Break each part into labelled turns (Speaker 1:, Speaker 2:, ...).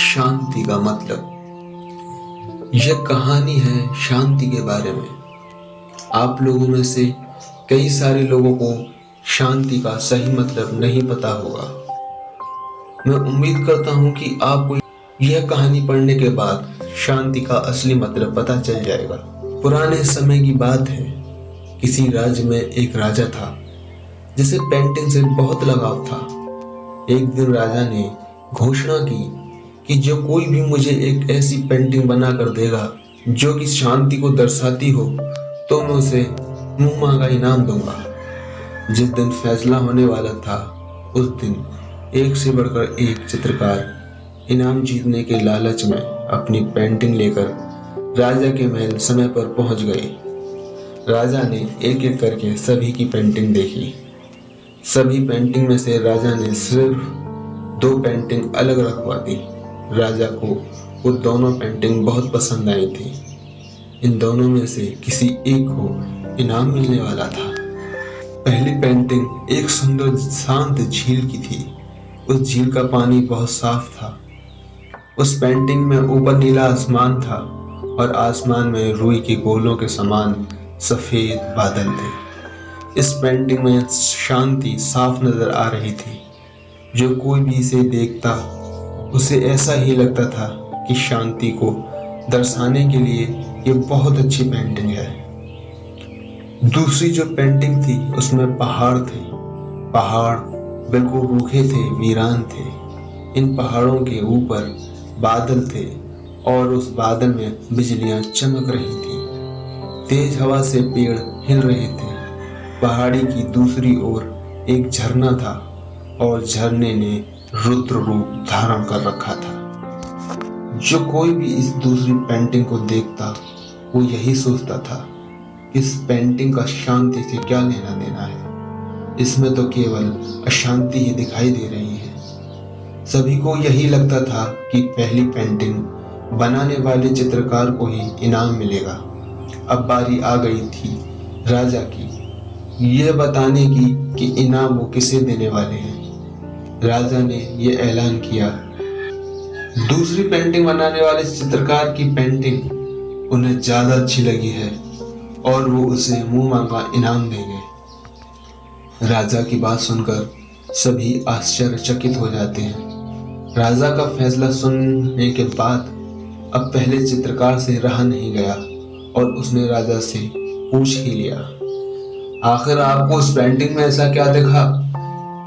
Speaker 1: शांति का मतलब। यह कहानी है शांति के बारे में। आप लोगों में से कई सारे लोगों को शांति का सही मतलब नहीं पता होगा। मैं उम्मीद करता हूं कि आपको यह कहानी पढ़ने के बाद शांति का असली मतलब पता चल जाएगा। पुराने समय की बात है। किसी राज्य में एक राजा था जिसे पेंटिंग से बहुत लगाव था। एक दिन राजा ने घोषणा की कि जो कोई भी मुझे एक ऐसी पेंटिंग बना कर देगा जो कि शांति को दर्शाती हो तो मैं उसे मुंह मांगा इनाम दूंगा। जिस दिन फैसला होने वाला था उस दिन एक से बढ़कर एक चित्रकार इनाम जीतने के लालच में अपनी पेंटिंग लेकर राजा के महल समय पर पहुंच गए। राजा ने एक एक करके सभी की पेंटिंग देखी। सभी पेंटिंग में से राजा ने सिर्फ 2 पेंटिंग अलग रखवा दी। राजा को वो दोनों पेंटिंग बहुत पसंद आई थी। इन दोनों में से किसी एक को इनाम मिलने वाला था। पहली पेंटिंग एक सुंदर शांत झील की थी। उस झील का पानी बहुत साफ था। उस पेंटिंग में ऊपर नीला आसमान था और आसमान में रुई के गोलों के समान सफेद बादल थे। इस पेंटिंग में शांति साफ नजर आ रही थी। जो कोई भी इसे देखता उसे ऐसा ही लगता था कि शांति को दर्शाने के लिए ये बहुत अच्छी पेंटिंग है। दूसरी जो पेंटिंग थी उसमें पहाड़ थे। पहाड़ बिल्कुल रूखे थे, वीरान थे। इन पहाड़ों के ऊपर बादल थे और उस बादल में बिजलियां चमक रही थी। तेज हवा से पेड़ हिल रहे थे। पहाड़ी की दूसरी ओर एक झरना था और झरने ने रुद्र रूप धारण कर रखा था। जो कोई भी इस दूसरी पेंटिंग को देखता वो यही सोचता था कि इस पेंटिंग का शांति से क्या लेना देना है। इसमें तो केवल अशांति ही दिखाई दे रही है। सभी को यही लगता था कि पहली पेंटिंग बनाने वाले चित्रकार को ही इनाम मिलेगा। अब बारी आ गई थी राजा की यह बताने की कि इनाम वो किसे देने वाले हैं। राजा ने यह ऐलान किया, दूसरी पेंटिंग बनाने वाले चित्रकार की पेंटिंग उन्हें ज्यादा अच्छी लगी है और वो उसे मुंह मांगा इनाम देंगे। राजा की बात सुनकर सभी आश्चर्यचकित हो जाते हैं। राजा का फैसला सुनने के बाद अब पहले चित्रकार से रहा नहीं गया और उसने राजा से पूछ ही लिया, आखिर आपको उस पेंटिंग में ऐसा क्या दिखा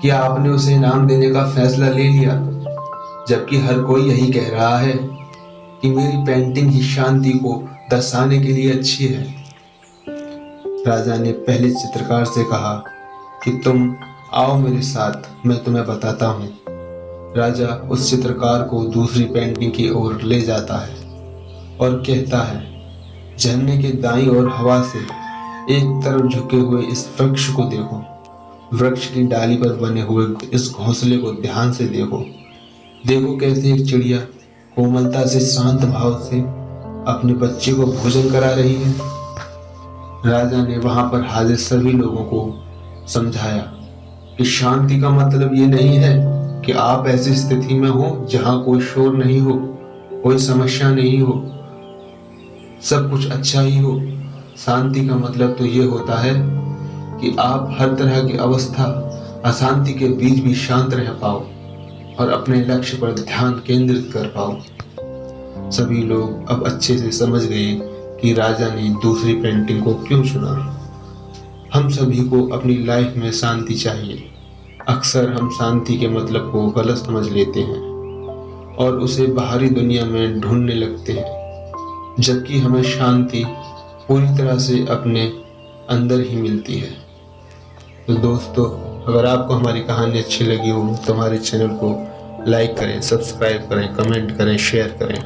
Speaker 1: कि आपने उसे इनाम देने का फैसला ले लिया, जबकि हर कोई यही कह रहा है कि मेरी पेंटिंग ही शांति को दर्शाने के लिए अच्छी है। राजा ने पहले चित्रकार से कहा कि तुम आओ मेरे साथ, मैं तुम्हें बताता हूँ। राजा उस चित्रकार को दूसरी पेंटिंग की ओर ले जाता है और कहता है, झरने के दाईं ओर हवा से एक तरफ झुके हुए इस वृक्ष को देखो। वृक्ष की डाली पर बने हुए इस घोंसले को ध्यान से देखो। देखो कैसे एक चिड़िया कोमलता से शांत भाव से अपने बच्चे को भोजन करा रही है। राजा ने वहां पर हाजिर सभी लोगों को समझाया कि शांति का मतलब ये नहीं है कि आप ऐसी स्थिति में हो जहां कोई शोर नहीं हो, कोई समस्या नहीं हो, सब कुछ अच्छा ही हो। शांति का मतलब तो ये होता है कि आप हर तरह की अवस्था अशांति के बीच भी शांत रह पाओ और अपने लक्ष्य पर ध्यान केंद्रित कर पाओ। सभी लोग अब अच्छे से समझ गए कि राजा ने दूसरी पेंटिंग को क्यों चुना। हम सभी को अपनी लाइफ में शांति चाहिए। अक्सर हम शांति के मतलब को गलत समझ लेते हैं और उसे बाहरी दुनिया में ढूंढने लगते हैं, जबकि हमें शांति पूरी तरह से अपने अंदर ही मिलती है। तो दोस्तों, अगर आपको हमारी कहानी अच्छी लगी हो तो हमारे चैनल को लाइक करें, सब्सक्राइब करें, कमेंट करें, शेयर करें।